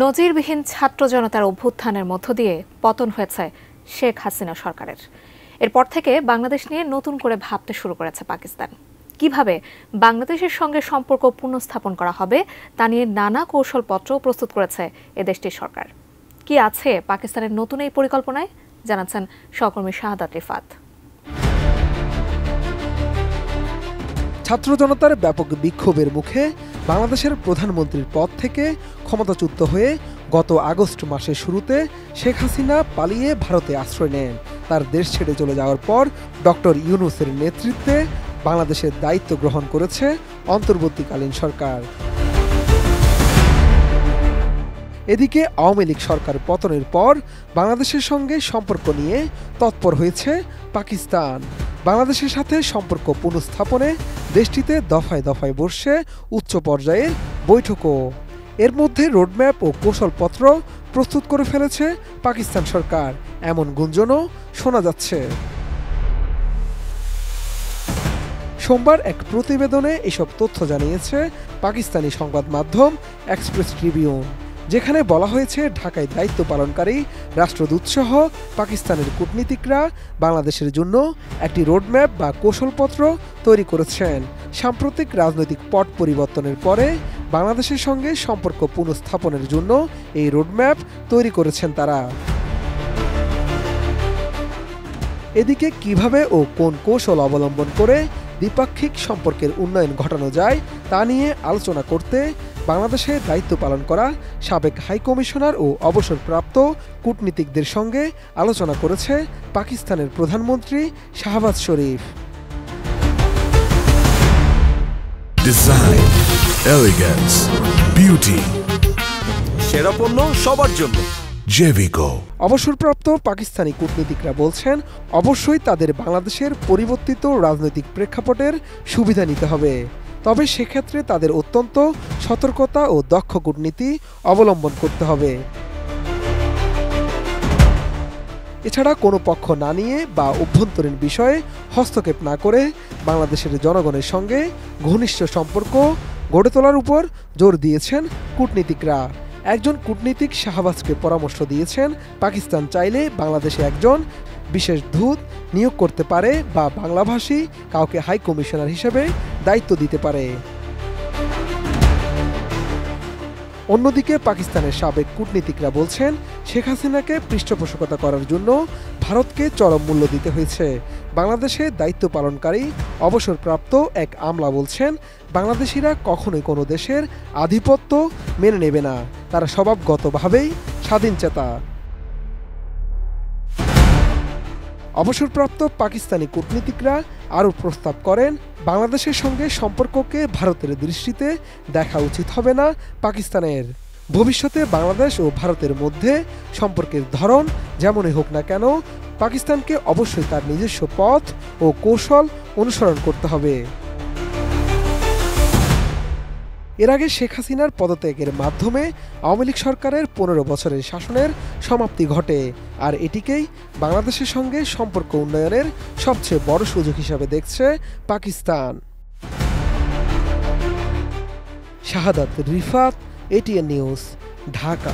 নজিরবিহীন ছাত্র জনতার অভ্যুত্থানের মধ্য দিয়ে পতন হয়েছে শেখ হাসিনা সরকারের। এরপর থেকে বাংলাদেশ নিয়ে নতুন করে ভাবতে শুরু করেছে পাকিস্তান। কিভাবে বাংলাদেশের সঙ্গে সম্পর্ক পুনঃস্থাপন করা হবে তা নিয়ে নানা কৌশলপত্র প্রস্তুত করেছে এ দেশটির সরকার। কি আছে পাকিস্তানের নতুন এই পরিকল্পনায়, জানাচ্ছেন সহকর্মী শাহাদাত রিফাত। ছাত্র জনতার ব্যাপক বিক্ষোভের মুখে বাংলাদেশের প্রধানমন্ত্রীর পদ থেকে ক্ষমতাচ্যুত হয়ে গত আগস্ট মাসের শুরুতে শেখ হাসিনা পালিয়ে ভারতে আশ্রয় নেন। তার দেশ ছেড়ে চলে যাওয়ার পর ডক্টর ইউনূসের নেতৃত্বে বাংলাদেশের দায়িত্ব গ্রহণ করেছে অন্তর্বর্তীকালীন সরকার। এদিকে আওয়ামী লীগ সরকার পতনের পর বাংলাদেশের সঙ্গে সম্পর্ক নিয়ে তৎপর হয়েছে পাকিস্তান। বাংলাদেশের সাথে সম্পর্ক পুনঃস্থাপনে দেশটিতে দফায় দফায় বসছে উচ্চ পর্যায়ের বৈঠকও। এর মধ্যে রোডম্যাপ ও কৌশলপত্র প্রস্তুত করে ফেলেছে পাকিস্তান সরকার, এমন গুঞ্জনও শোনা যাচ্ছে। সোমবার এক প্রতিবেদনে এসব তথ্য জানিয়েছে পাকিস্তানি সংবাদ মাধ্যম এক্সপ্রেস ট্রিবিউন, যেখানে বলা হয়েছে ঢাকায় দায়িত্ব পালনকারী রাষ্ট্রদূতসহ পাকিস্তানের কূটনীতিকরা বাংলাদেশের জন্য একটি রোডম্যাপ বা কৌশলপত্র তৈরি করেছেন। সাম্প্রতিক রাজনৈতিক পট পরিবর্তনের পরে বাংলাদেশের সঙ্গে সম্পর্ক পুনঃস্থাপনের জন্য এই রোডম্যাপ তৈরি করেছেন তারা। এদিকে কিভাবে ও কোন কৌশল অবলম্বন করে দ্বিপাক্ষিক সম্পর্কের উন্নয়ন ঘটানো যায় তা নিয়ে আলোচনা করতে বাংলাদেশে দায়িত্ব পালন করা সাবেক হাইকমিশনার ও অবসরপ্রাপ্ত কূটনীতিকদের সঙ্গে আলোচনা করেছে পাকিস্তানের প্রধানমন্ত্রী শাহবাজ শরীফ। ডিজাইন, এলিগেন্স, বিউটি, সেরা পণ্য সবার জন্য জেভিকো। অবসরপ্রাপ্ত পাকিস্তানি কূটনীতিকরা বলছেন, অবশ্যই তাদের বাংলাদেশের পরিবর্তিত রাজনৈতিক প্রেক্ষাপটের সুবিধা নিতে হবে, তবে সেক্ষেত্রে তাদের অত্যন্ত সতর্কতা ও দক্ষ কূটনীতি অবলম্বন করতে হবে। এছাড়া কোনো পক্ষ না নিয়ে বা অভ্যন্তরীণ বিষয়ে হস্তক্ষেপ না করে বাংলাদেশের জনগণের সঙ্গে ঘনিষ্ঠ সম্পর্ক গড়ে তোলার উপর জোর দিয়েছেন কূটনীতিকরা। একজন কূটনীতিক শাহবাজকে পরামর্শ দিয়েছেন, পাকিস্তান চাইলে বাংলাদেশে একজন বিশেষ দূত নিয়োগ করতে পারে বা বাংলাভাষী কাউকে হাই কমিশনার হিসেবে দায়িত্ব দিতে পারে। অন্যদিকে পাকিস্তানের সাবেক কূটনীতিকরা বলছেন, শেখ হাসিনাকে পৃষ্ঠপোষকতা করার জন্য ভারতকে চরম মূল্য দিতে হয়েছে। বাংলাদেশে দায়িত্ব পালনকারী অবসরপ্রাপ্ত এক আমলা বলছেন, বাংলাদেশিরা কখনোই কোনো দেশের আধিপত্য মেনে নেবে না, তারা স্বভাবগতভাবেই স্বাধীনচেতা। অবসরপ্রাপ্ত পাকিস্তানি কূটনীতিকরা আরও প্রস্তাব করেন, বাংলাদেশের সঙ্গে সম্পর্ককে ভারতের দৃষ্টিতে দেখা উচিত হবে না পাকিস্তানের। ভবিষ্যতে বাংলাদেশ ও ভারতের মধ্যে সম্পর্কের ধরন যেমনই হোক না কেন, পাকিস্তানকে অবশ্যই তার নিজস্ব পথ ও কৌশল অনুসরণ করতে হবে। এর আগে শেখ হাসিনার পদত্যাগের মাধ্যমে আওয়ামী লীগ সরকারের 15 বছরের শাসনের সমাপ্তি ঘটে, আর এটিকেই বাংলাদেশের সঙ্গে সম্পর্ক উন্নয়নের সবচেয়ে বড় সুযোগ হিসাবে দেখছে পাকিস্তান। শাহাদাত রিফাত, এটিএন নিউজ, ঢাকা।